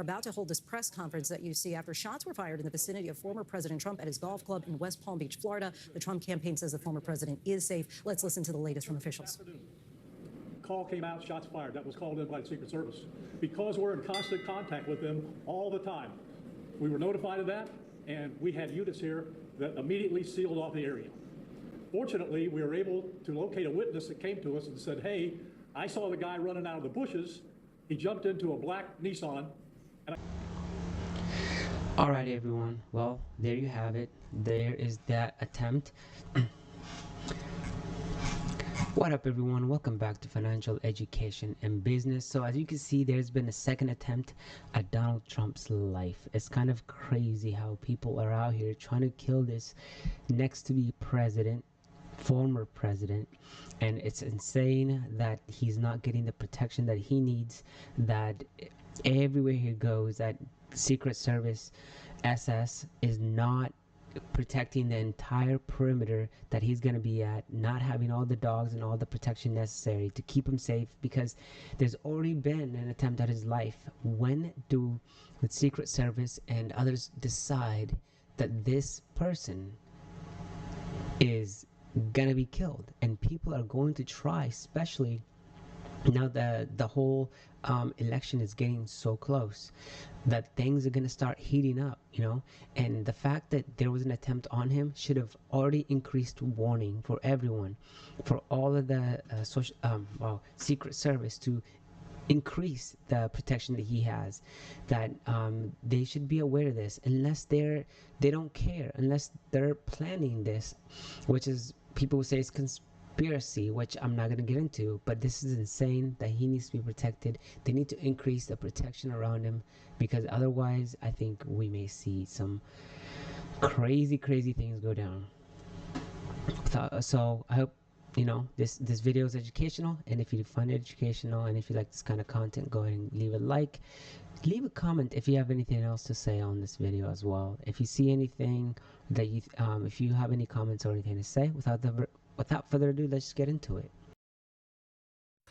are about to hold this press conference that you see after shots were fired in the vicinity of former President Trump at his golf club in West Palm Beach, Florida. The Trump campaign says the former president is safe. Let's listen to the latest from officials. Call came out, shots fired. That was called in by the Secret Service. Because we're in constant contact with them all the time, we were notified of that, and we had units here that immediately sealed off the area. Fortunately, we were able to locate a witness that came to us and said, hey, I saw the guy running out of the bushes. He jumped into a black Nissan. All right, everyone. Well, there you have it. There is that attempt. What up, everyone? Welcome back to Financial Education and Business. So as you can see, there's been a second attempt at Donald Trump's life. It's kind of crazy how people are out here trying to kill this next to be president, former president, and it's insane that he's not getting the protection that he needs, that everywhere he goes, that Secret Service SS is not protecting the entire perimeter that he's going to be at, not having all the dogs and all the protection necessary to keep him safe, because there's already been an attempt at his life. When do the Secret Service and others decide that this person is gonna be killed? And people are going to try, especially now that the whole election is getting so close, that things are going to start heating up, you know. And the fact that there was an attempt on him should have already increased warning for everyone, for all of the Secret Service to increase the protection that he has, that they should be aware of this, unless they don't care, unless they're planning this, which is, people will say it's conspiracy, which I'm not going to get into, but this is insane that he needs to be protected. They need to increase the protection around him, because otherwise I think we may see some crazy things go down. So I hope, you know, this video is educational, and if you find it educational and if you like this kind of content, go ahead and leave a like, leave a comment if you have anything else to say on this video as well. If you see anything that you if you have any comments or anything to say, without further ado, let's just get into it.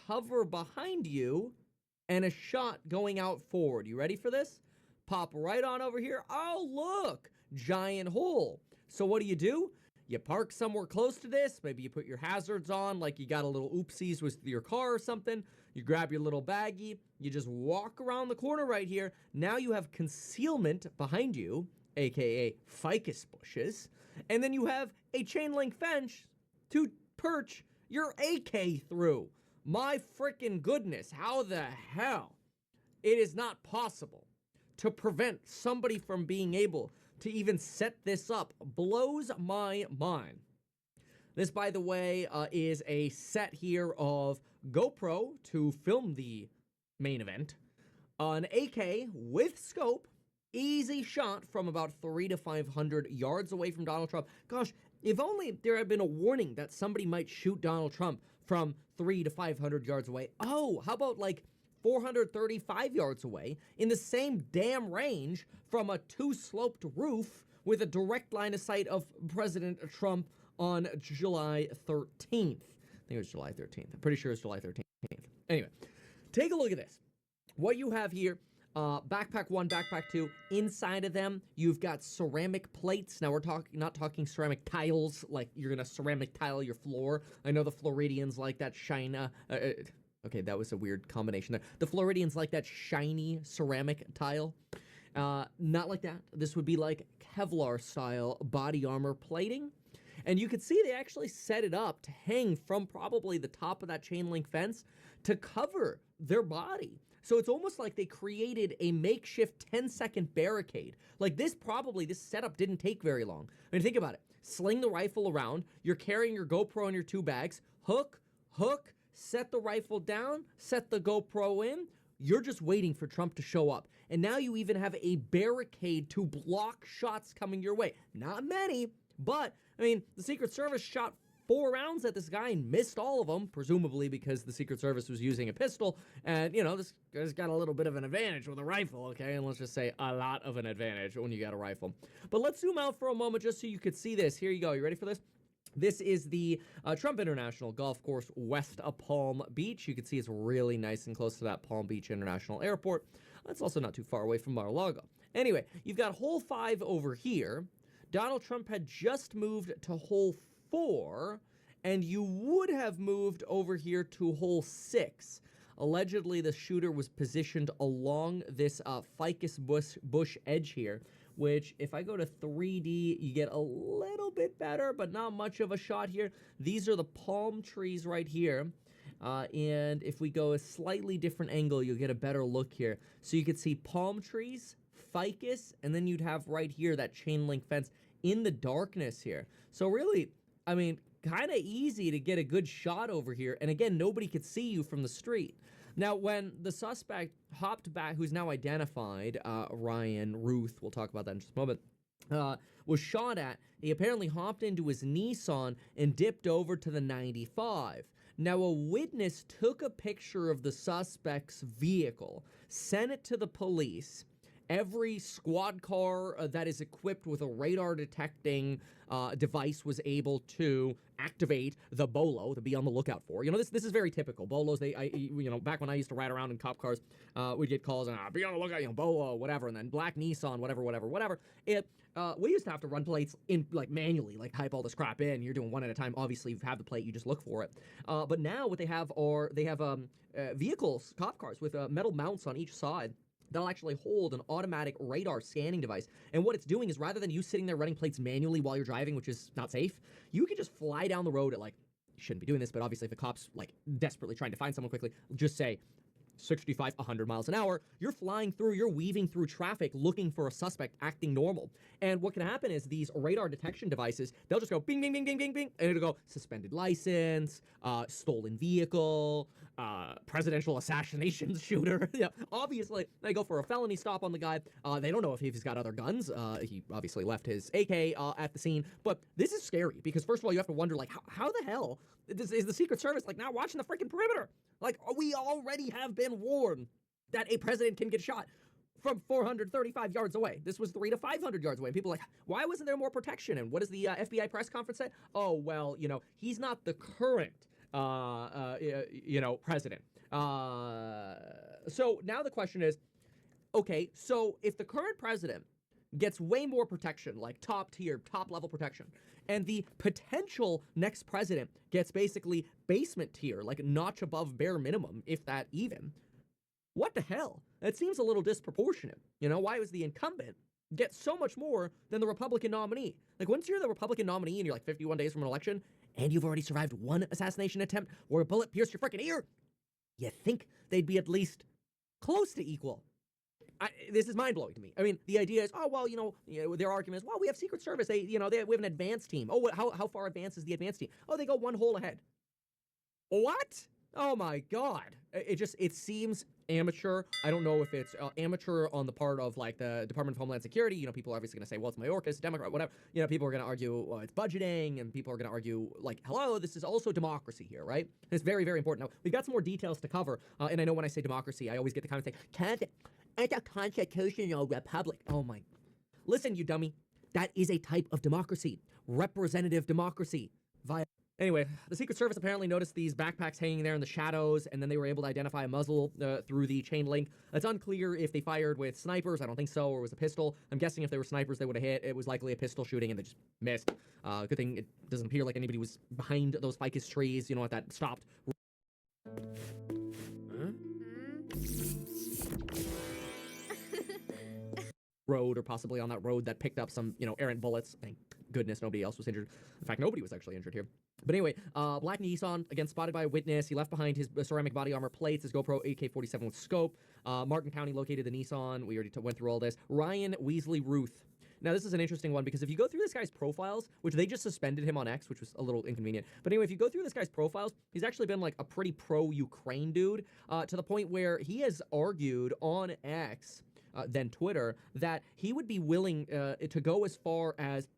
Cover behind you and a shot going out forward. You ready for this? Pop right on over here. Oh, look, giant hole. So what do? You park somewhere close to this. Maybe you put your hazards on, like you got a little oopsies with your car or something. You grab your little baggie. You just walk around the corner right here. Now you have concealment behind you, aka ficus bushes. And then you have a chain link fence to perch your AK through. My freaking goodness, how the hell? It is not possible to prevent somebody from being able to even set this up. Blows my mind. This, by the way, is a set here of GoPro to film the main event. An AK with scope, easy shot from about 300 to 500 yards away from Donald Trump. Gosh, if only there had been a warning that somebody might shoot Donald Trump from 300 to 500 yards away. Oh, how about like 435 yards away in the same damn range from a two-sloped roof with a direct line of sight of President Trump on July 13th. I think it was July 13th. I'm pretty sure it's July 13th. Anyway, take a look at this. What you have here, backpack 1, backpack 2, inside of them, you've got ceramic plates. Now, we're not talking ceramic tiles, like you're going to ceramic tile your floor. I know the Floridians like that shine. Okay, that was a weird combination there. The Floridians like that shiny ceramic tile. Not like that. This would be like Kevlar-style body armor plating. And you can see they actually set it up to hang from probably the top of that chain link fence to cover their body. So it's almost like they created a makeshift 10-second barricade. Like this setup didn't take very long. I mean, think about it. Sling the rifle around. You're carrying your GoPro in your 2 bags. Hook, set the rifle down, set the GoPro in. You're just waiting for Trump to show up. And now you even have a barricade to block shots coming your way. Not many, but, I mean, the Secret Service shot 4 rounds at this guy and missed all of them, presumably because the Secret Service was using a pistol. And, you know, this guy's got a little bit of an advantage with a rifle, okay? And let's just say a lot of an advantage when you got a rifle. But let's zoom out for a moment just so you could see this. Here you go. You ready for this? This is the Trump International Golf Course west of Palm Beach. You can see it's really nice and close to that Palm Beach International Airport. That's also not too far away from Mar-a-Lago. Anyway, you've got hole 5 over here. Donald Trump had just moved to hole 4, and you would have moved over here to hole 6. Allegedly, the shooter was positioned along this ficus bush edge here, which if I go to 3D, you get a little bit better, but not much of a shot here. These are the palm trees right here. And if we go a slightly different angle, you'll get a better look here. So you could see palm trees, ficus, and then you'd have right here that chain link fence in the darkness here. So really, I mean, kind of easy to get a good shot over here. And again, nobody could see you from the street. Now, when the suspect hopped back, who's now identified, Ryan Ruth, we'll talk about that in just a moment, was shot at, he apparently hopped into his Nissan and dipped over to the 95. Now, a witness took a picture of the suspect's vehicle, sent it to the police. Every squad car that is equipped with a radar detecting device was able to activate the bolo to be on the lookout for. You know, this is very typical. Bolos, back when I used to ride around in cop cars, we'd get calls and be on the lookout, bolo, whatever, and then black Nissan, whatever. We used to have to run plates in manually, type all this crap in. You're doing one at a time. Obviously, if you have the plate, you just look for it. But now what they have are vehicles, cop cars with metal mounts on each side that'll actually hold an automatic radar scanning device. And what it's doing is rather than you sitting there running plates manually while you're driving, which is not safe, you can just fly down the road at you shouldn't be doing this, but obviously if the cop's desperately trying to find someone quickly, just say 65, 100 miles an hour, you're flying through, you're weaving through traffic looking for a suspect acting normal. And what can happen is these radar detection devices, they'll just go bing, bing, bing, bing, bing, bing, and it'll go suspended license, stolen vehicle, presidential assassination shooter. Yeah, obviously, they go for a felony stop on the guy. They don't know if he's got other guns. He obviously left his AK at the scene. But this is scary because, first of all, you have to wonder, how the hell is the Secret Service, now watching the freaking perimeter? We already have been warned that a president can get shot from 435 yards away. This was 300 to 500 yards away. And people are like, why wasn't there more protection? And what does the FBI press conference say? Oh, well, he's not the current, president. So now the question is, okay, so if the current president gets way more protection, top tier, top level protection, and the potential next president gets basically basement tier, notch above bare minimum, if that even, what the hell? That seems a little disproportionate. Why was the incumbent get so much more than the Republican nominee? Once you're the Republican nominee and you're 51 days from an election, and you've already survived one assassination attempt where a bullet pierced your freaking ear, you think they'd be at least close to equal. This is mind-blowing to me. I mean, the idea is, their argument is, well, we have Secret Service. We have an advanced team. Oh, how far advanced is the advanced team? Oh, they go one hole ahead. What? Oh my God. It seems amateur. I don't know if it's amateur on the part of the Department of Homeland Security. People are obviously going to say, well, it's Mayorkas, Democrat, whatever. People are going to argue, well, it's budgeting, and people are going to argue, hello, this is also democracy here, right? It's very, very important. Now, we've got some more details to cover, and I know when I say democracy, I always get the comment saying, it's a constitutional republic. Oh my. Listen, you dummy. That is a type of democracy. Representative democracy. Anyway, the Secret Service apparently noticed these backpacks hanging there in the shadows, and then they were able to identify a muzzle through the chain link. It's unclear if they fired with snipers. I don't think so, or it was a pistol. I'm guessing if they were snipers, they would have hit. It was likely a pistol shooting, and they just missed. Good thing it doesn't appear like anybody was behind those ficus trees, that stopped. Road, or possibly on that road that picked up some, errant bullets. Thank goodness nobody else was injured. In fact, nobody was actually injured here. But anyway, black Nissan, again, spotted by a witness. He left behind his ceramic body armor plates, his GoPro AK-47 with scope. Martin County located the Nissan. We already went through all this. Ryan Weasley Ruth. Now, this is an interesting one because if you go through this guy's profiles, which they just suspended him on X, which was a little inconvenient. But anyway, if you go through this guy's profiles, he's actually been a pretty pro-Ukraine dude to the point where he has argued on X, then Twitter, that he would be willing to go as far as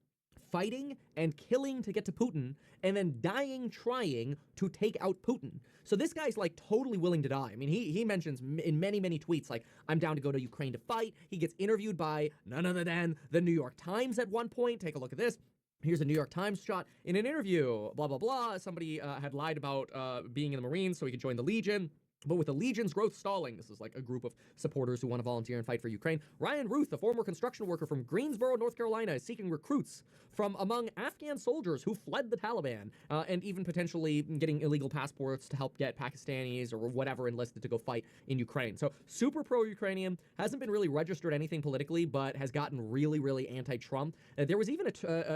fighting and killing to get to Putin, and then dying trying to take out Putin. So this guy's totally willing to die. I mean, he mentions in many, many tweets, I'm down to go to Ukraine to fight. He gets interviewed by none other than the New York Times at one point. Take a look at this. Here's a New York Times shot in an interview, blah, blah, blah. Somebody had lied about being in the Marines so he could join the Legion. But with the Legion's growth stalling, this is like a group of supporters who want to volunteer and fight for Ukraine. Ryan Ruth, a former construction worker from Greensboro, North Carolina, is seeking recruits from among Afghan soldiers who fled the Taliban, and even potentially getting illegal passports to help get Pakistanis or whatever enlisted to go fight in Ukraine. So super pro-Ukrainian, hasn't been really registered anything politically, but has gotten really, really anti-Trump. There was even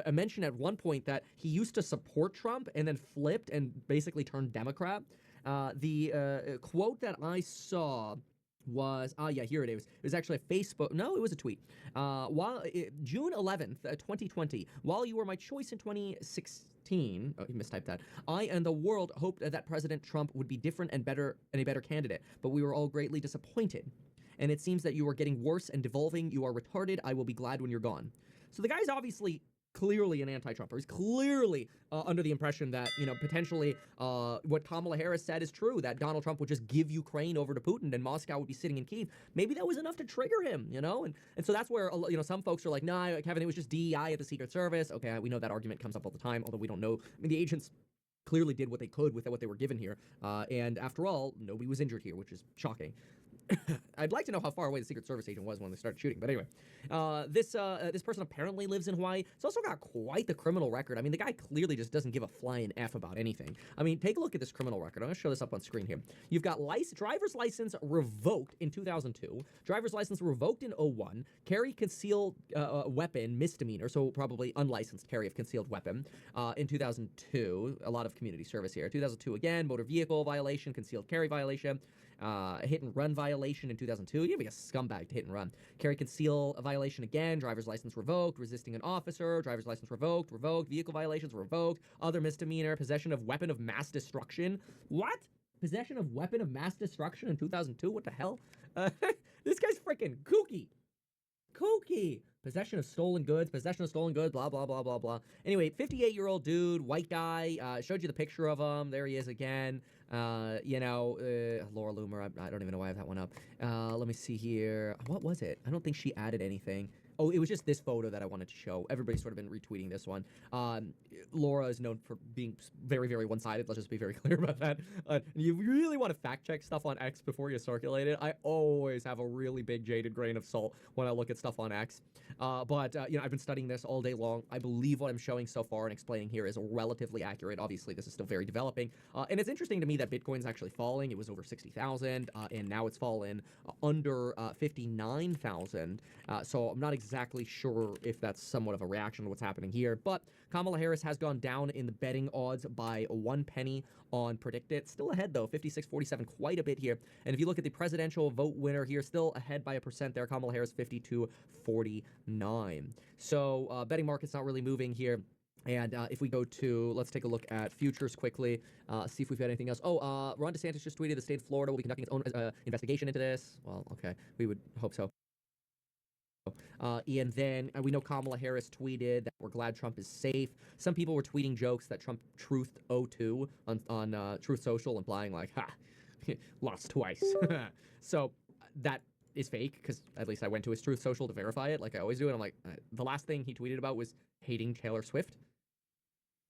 a mention at one point that he used to support Trump and then flipped and basically turned Democrat. The quote that I saw was, here it is. It was actually a Facebook, no, it was a tweet. June 11th, 2020, while you were my choice in 2016, you mistyped that, I and the world hoped that President Trump would be different and better and a better candidate, but we were all greatly disappointed. And it seems that you are getting worse and devolving. You are retarded. I will be glad when you're gone. So the guy's obviously clearly an anti-Trumper. He's clearly under the impression that, potentially what Kamala Harris said is true, that Donald Trump would just give Ukraine over to Putin and Moscow would be sitting in Kyiv. Maybe that was enough to trigger him, And so that's where, some folks are like, nah, Kevin, it was just DEI at the Secret Service. Okay, we know that argument comes up all the time, although we don't know. I mean, the agents clearly did what they could with what they were given here. And after all, nobody was injured here, which is shocking. I'd like to know how far away the Secret Service agent was when they started shooting. But anyway, this person apparently lives in Hawaii. He's also got quite the criminal record. I mean, the guy clearly just doesn't give a flying F about anything. I mean, take a look at this criminal record. I'm going to show this up on screen here. You've got driver's license revoked in 2002, driver's license revoked in 2001, carry concealed weapon misdemeanor, so probably unlicensed carry of concealed weapon in 2002. A lot of community service here. 2002 again, motor vehicle violation, concealed carry violation. Hit and run violation in 2002. You'd be a scumbag to hit and run. Carry conceal violation again. Driver's license revoked. Resisting an officer. Driver's license revoked. Revoked. Vehicle violations revoked. Other misdemeanor. Possession of weapon of mass destruction. What? Possession of weapon of mass destruction in 2002? What the hell? This guy's freaking kooky. Kooky. Possession of stolen goods, blah, blah, blah, blah, blah. Anyway, 58-year-old dude, white guy, showed you the picture of him. There he is again. Laura Loomer, I don't even know why I have that one up. Let me see here. What was it? I don't think she added anything. Oh, it was just this photo that I wanted to show. Everybody's sort of been retweeting this one. Laura is known for being very, very one-sided. Let's just be very clear about that. You really want to fact-check stuff on X before you circulate it. I always have a really big jaded grain of salt when I look at stuff on X. But I've been studying this all day long. I believe what I'm showing so far and explaining here is relatively accurate. Obviously, this is still very developing. And it's interesting to me that Bitcoin's actually falling. It was over 60,000, and now it's fallen under 59,000. So I'm not exactly sure if that's somewhat of a reaction to what's happening here. But Kamala Harris has gone down in the betting odds by 1 penny on Predicted. Still ahead, though, 56-47, quite a bit here. And if you look at the presidential vote winner here, still ahead by 1% there. Kamala Harris, 52-49. So betting market's not really moving here. And if we go to, let's take a look at futures quickly, see if we've got anything else. Ron DeSantis just tweeted the state of Florida will be conducting its own investigation into this. Well, okay, we would hope so. And then we know Kamala Harris tweeted that we're glad Trump is safe. Some people were tweeting jokes that Trump truthed 02 on Truth Social, implying like, lost twice. So that is fake, because at least I went to his Truth Social to verify it, like I always do. And I'm like, the last thing he tweeted about was hating Taylor Swift.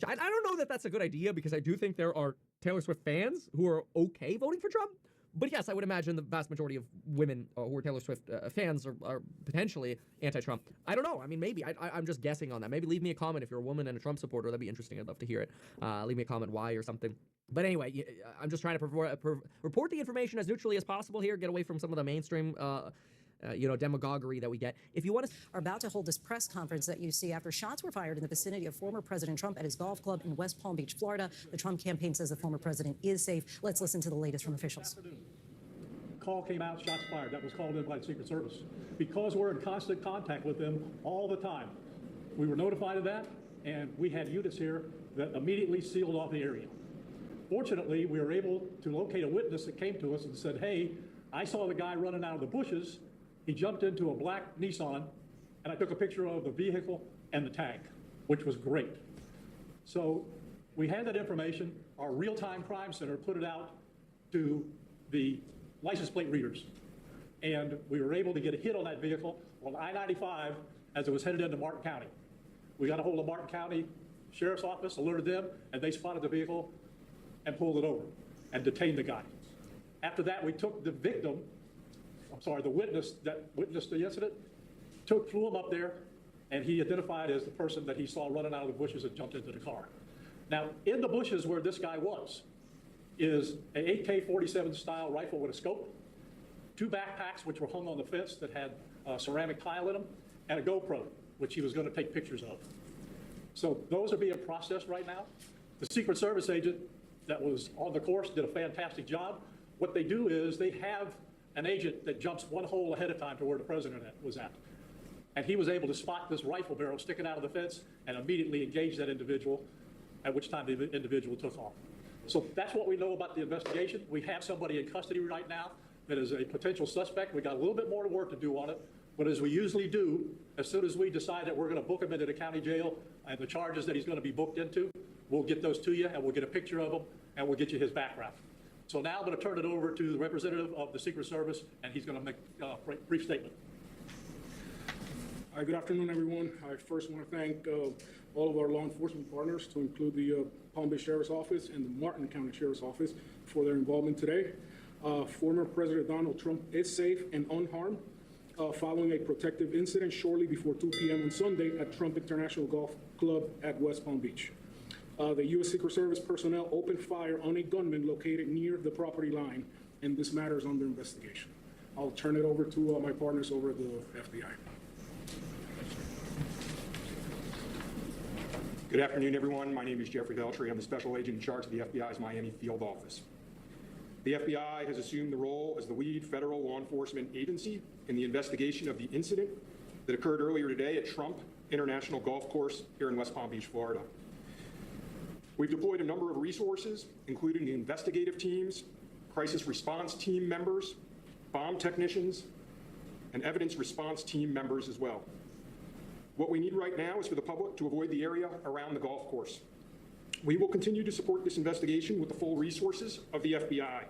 I don't know that that's a good idea, because I do think there are Taylor Swift fans who are okay voting for Trump. But yes, I would imagine the vast majority of women who are Taylor Swift fans are potentially anti-Trump. I don't know. I mean, maybe. I'm just guessing on that. Maybe leave me a comment if you're a woman and a Trump supporter. That'd be interesting. I'd love to hear it. Leave me a comment why or something. But anyway, I'm just trying to report the information as neutrally as possible here, get away from some of the mainstream demagoguery that we get. If you want to are about to hold this press conference that you see after shots were fired in the vicinity of former President Trump at his golf club in West Palm Beach, Florida. The Trump campaign says the former president is safe. Let's listen to the latest from officials. Call came out, shots fired. That was called in by the Secret Service. Because we're in constant contact with them all the time, we were notified of that, and we had units here that immediately sealed off the area. Fortunately, we were able to locate a witness that came to us and said, hey, I saw the guy running out of the bushes. He jumped into a black Nissan, and I took a picture of the vehicle and the tag, which was great. So we had that information. Our real-time crime center put it out to the license plate readers, and we were able to get a hit on that vehicle on I-95 as it was headed into Martin County. We got a hold of Martin County Sheriff's Office, alerted them, and they spotted the vehicle and pulled it over and detained the guy. After that, we took the victim, the witness that witnessed the incident, flew him up there, and he identified as the person that he saw running out of the bushes and jumped into the car. Now, in the bushes where this guy was is an AK-47 style rifle with a scope, 2 backpacks which were hung on the fence that had ceramic tile in them, and a GoPro, which he was going to take pictures of. So those are being processed right now. The Secret Service agent that was on the course did a fantastic job. What they do is they have an agent that jumps one hole ahead of time to where the president was at. And he was able to spot this rifle barrel sticking out of the fence and immediately engage that individual, at which time the individual took off. So that's what we know about the investigation. We have somebody in custody right now that is a potential suspect. We got a little bit more work to do on it, but as we usually do, as soon as we decide that we're going to book him into the county jail and the charges that he's going to be booked into, we'll get those to you and we'll get a picture of him and we'll get you his background. So now I'm going to turn it over to the representative of the Secret Service, and he's going to make a brief statement. Hi, good afternoon, everyone. I first want to thank all of our law enforcement partners, to include the Palm Beach Sheriff's Office and the Martin County Sheriff's Office, for their involvement today. Former President Donald Trump is safe and unharmed following a protective incident shortly before 2 p.m. on Sunday at Trump International Golf Club at West Palm Beach. The U.S. Secret Service personnel opened fire on a gunman located near the property line, and this matter is under investigation. I'll turn it over to my partners over at the FBI. Good afternoon, everyone. My name is Jeffrey Veltri. I'm the special agent in charge of the FBI's Miami field office. The FBI has assumed the role as the lead federal law enforcement agency in the investigation of the incident that occurred earlier today at Trump International Golf Course here in West Palm Beach, Florida. We've deployed a number of resources, including the investigative teams, crisis response team members, bomb technicians, and evidence response team members as well. What we need right now is for the public to avoid the area around the golf course. We will continue to support this investigation with the full resources of the FBI,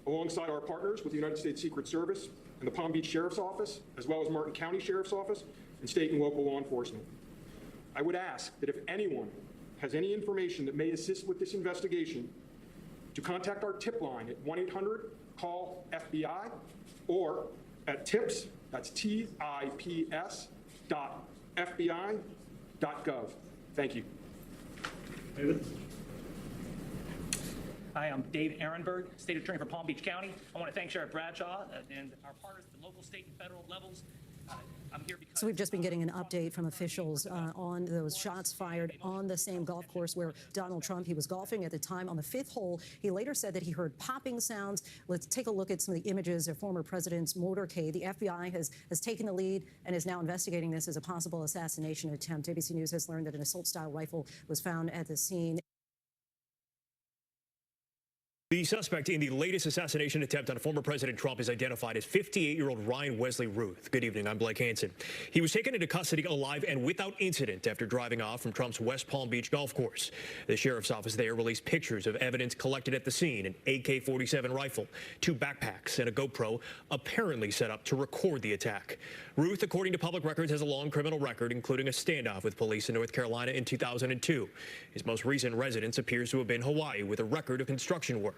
alongside our partners with the United States Secret Service and the Palm Beach Sheriff's Office, as well as Martin County Sheriff's Office and state and local law enforcement. I would ask that if anyone has any information that may assist with this investigation, to contact our tip line at 1-800-CALL-FBI or at tips, that's TIPS, .fbi.gov. Thank you. David? Hi, I'm Dave Ehrenberg, State Attorney for Palm Beach County. I want to thank Sheriff Bradshaw and our partners at the local, state, and federal levels. I'm here because... So we've just been getting an update from officials on those shots fired on the same golf course where Donald Trump, he was golfing at the time on the 5th hole. He later said that he heard popping sounds. Let's take a look at some of the images of former president's motorcade. The FBI has taken the lead and is now investigating this as a possible assassination attempt. ABC News has learned that an assault-style rifle was found at the scene. The suspect in the latest assassination attempt on former President Trump is identified as 58-year-old Ryan Wesley Ruth. Good evening, I'm Blake Hansen. He was taken into custody alive and without incident after driving off from Trump's West Palm Beach golf course. The sheriff's office there released pictures of evidence collected at the scene: an AK-47 rifle, 2 backpacks, and a GoPro apparently set up to record the attack. Ruth, according to public records, has a long criminal record, including a standoff with police in North Carolina in 2002. His most recent residence appears to have been Hawaii, with a record of construction work.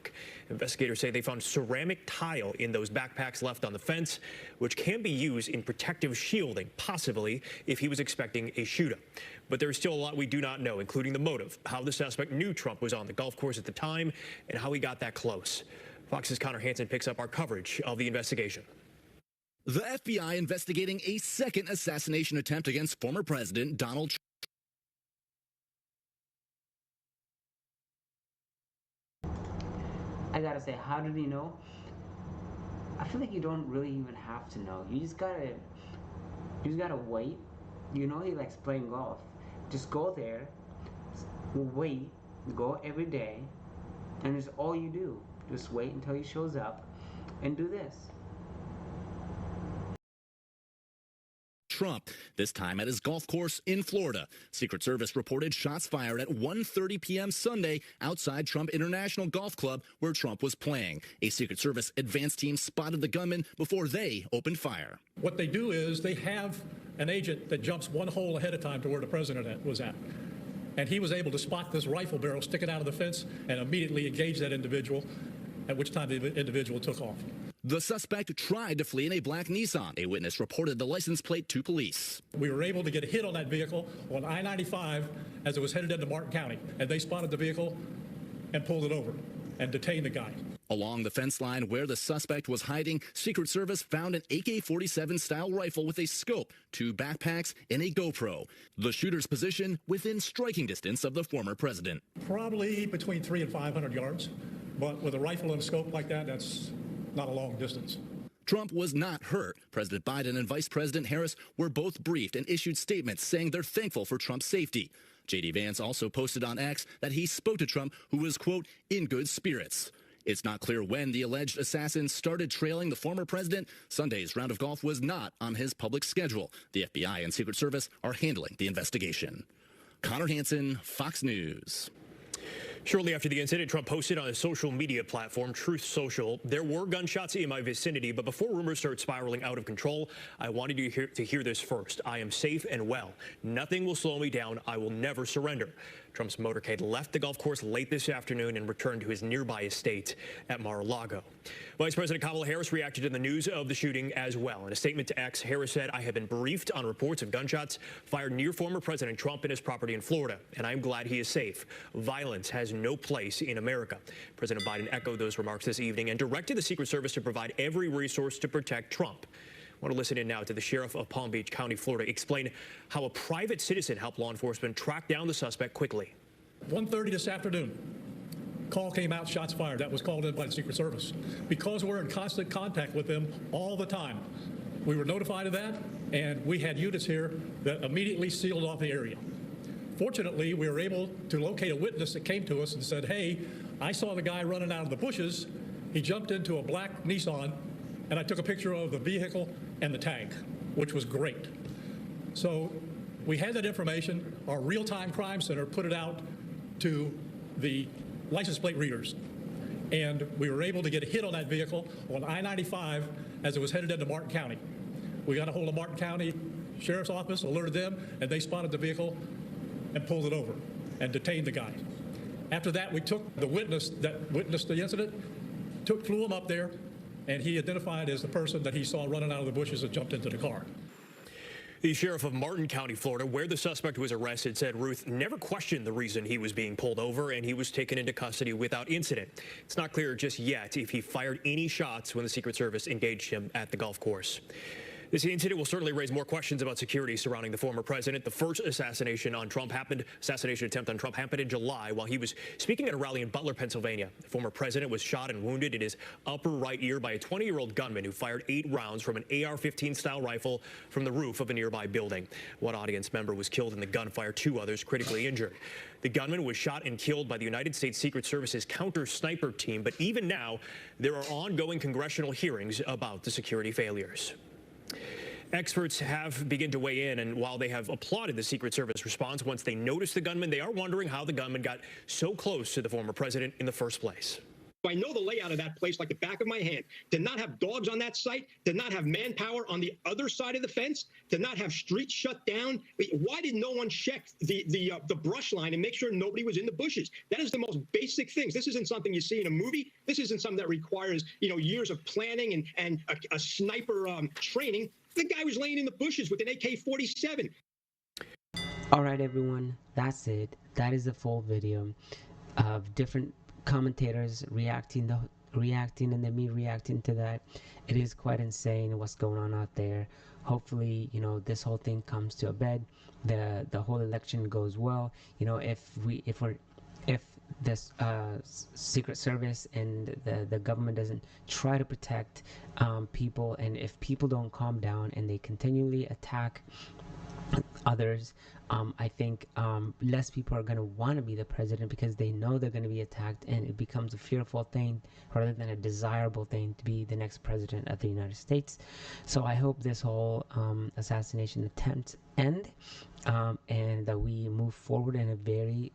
Investigators say they found ceramic tile in those backpacks left on the fence, which can be used in protective shielding, possibly if he was expecting a shootout. But there is still a lot we do not know, including the motive, how the suspect knew Trump was on the golf course at the time, and how he got that close. Fox's Connor Hansen picks up our coverage of the investigation. The FBI investigating a second assassination attempt against former President Donald Trump. I gotta say, how did he know? I feel like you don't really even have to know. You just gotta wait. You know he likes playing golf. Just go there, wait, go every day, and it's all you do. Just wait until he shows up and do this. Trump, this time at his golf course in Florida. Secret Service reported shots fired at 1:30 p.m. Sunday outside Trump International Golf Club where Trump was playing. A Secret Service advance team spotted the gunman before they opened fire. What they do is they have an agent that jumps one hole ahead of time to where the president was at. And he was able to spot this rifle barrel sticking out of the fence and immediately engage that individual, at which time the individual took off. The suspect tried to flee in a black Nissan. A witness reported the license plate to police. We were able to get a hit on that vehicle on I-95 as it was headed into Martin County, and they spotted the vehicle and pulled it over and detained the guy. Along the fence line where the suspect was hiding, Secret Service found an AK-47 style rifle with a scope, 2 backpacks, and a GoPro. The shooter's position within striking distance of the former president. Probably between 300 and 500 yards, but with a rifle and a scope like that, that's not a long distance. Trump was not hurt. President Biden and Vice President Harris were both briefed and issued statements saying they're thankful for Trump's safety. J.D. Vance also posted on X that he spoke to Trump, who was, quote, in good spirits. It's not clear when the alleged assassin started trailing the former president. Sunday's round of golf was not on his public schedule. The FBI and Secret Service are handling the investigation. Connor Hansen, Fox News. Shortly after the incident, Trump posted on his social media platform, Truth Social, "There were gunshots in my vicinity, but before rumors start spiraling out of control, I wanted you to hear this first. I am safe and well. Nothing will slow me down. I will never surrender." Trump's motorcade left the golf course late this afternoon and returned to his nearby estate at Mar-a-Lago. Vice President Kamala Harris reacted to the news of the shooting as well. In a statement to X, Harris said, "I have been briefed on reports of gunshots fired near former President Trump and his property in Florida, and I'm glad he is safe. Violence has no place in America." President Biden echoed those remarks this evening and directed the Secret Service to provide every resource to protect Trump. I want to listen in now to the sheriff of Palm Beach County, Florida, explain how a private citizen helped law enforcement track down the suspect quickly. 1:30 this afternoon, call came out, shots fired. That was called in by the Secret Service. Because we're in constant contact with them all the time, we were notified of that, and we had units here that immediately sealed off the area. Fortunately, we were able to locate a witness that came to us and said, "Hey, I saw the guy running out of the bushes. He jumped into a black Nissan, and I took a picture of the vehicle and the tag," which was great. So we had that information. Our real-time crime center put it out to the license plate readers, and we were able to get a hit on that vehicle on I-95 as it was headed into Martin County. We got a hold of Martin County Sheriff's Office, alerted them, and they spotted the vehicle and pulled it over and detained the guy. After that, we took the witness that witnessed the incident, flew him up there, and he identified as the person that he saw running out of the bushes and jumped into the car. The sheriff of Martin County, Florida, where the suspect was arrested, said Ruth never questioned the reason he was being pulled over, and he was taken into custody without incident. It's not clear just yet if he fired any shots when the Secret Service engaged him at the golf course. This incident will certainly raise more questions about security surrounding the former president. The first assassination attempt on Trump happened in July while he was speaking at a rally in Butler, Pennsylvania. The former president was shot and wounded in his upper right ear by a 20-year-old gunman who fired 8 rounds from an AR-15 style rifle from the roof of a nearby building. One audience member was killed in the gunfire, 2 others critically injured. The gunman was shot and killed by the United States Secret Service's counter-sniper team, but even now, there are ongoing congressional hearings about the security failures. Experts have begun to weigh in, and while they have applauded the Secret Service response once they noticed the gunman, they are wondering how the gunman got so close to the former president in the first place. I know the layout of that place like the back of my hand. Did not have dogs on that site, did not have manpower on the other side of the fence, did not have streets shut down. Why did no one check the brush line and make sure nobody was in the bushes? That is the most basic things. This isn't something you see in a movie. This isn't something that requires, years of planning and a sniper training. The guy was laying in the bushes with an AK-47. All right, everyone, that's it. That is the full video of different commentators reacting and then me reacting to that. It is quite insane what's going on out there. Hopefully, this whole thing comes to a bed. The whole election goes well. If this Secret Service and the government doesn't try to protect people, and if people don't calm down and they continually attack others, I think less people are going to want to be the president because they know they're going to be attacked, and it becomes a fearful thing rather than a desirable thing to be the next president of the United States. So I hope this whole assassination attempt end, and that we move forward in a very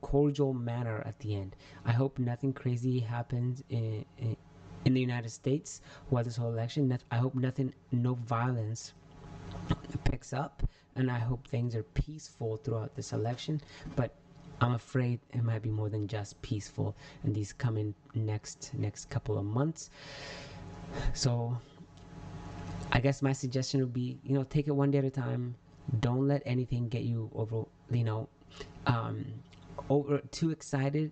cordial manner at the end. I hope nothing crazy happens in the United States while this whole election. I hope no violence picks up, and I hope things are peaceful throughout this election. But I'm afraid it might be more than just peaceful in these coming next couple of months. So I guess my suggestion would be, take it one day at a time. Don't let anything get you over, over too excited.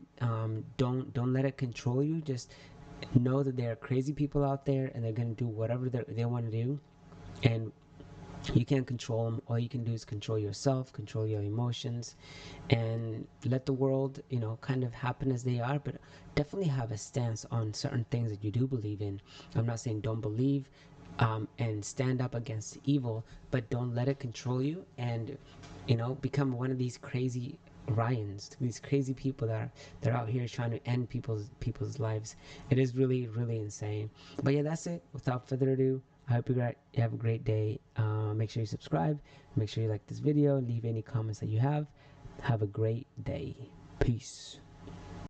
Don't let it control you. Just know that there are crazy people out there, and they're gonna do whatever they want to do, and you can't control them. All you can do is control yourself, control your emotions, and let the world, kind of happen as they are. But definitely have a stance on certain things that you do believe in. I'm not saying don't believe, and stand up against evil, but don't let it control you, and become one of these crazy Ryans, these crazy people that are out here trying to end people's lives. It is really, really insane. But yeah, that's it. Without further ado, I hope you have a great day. Make sure you subscribe. Make sure you like this video. Leave any comments that you have. Have a great day. Peace.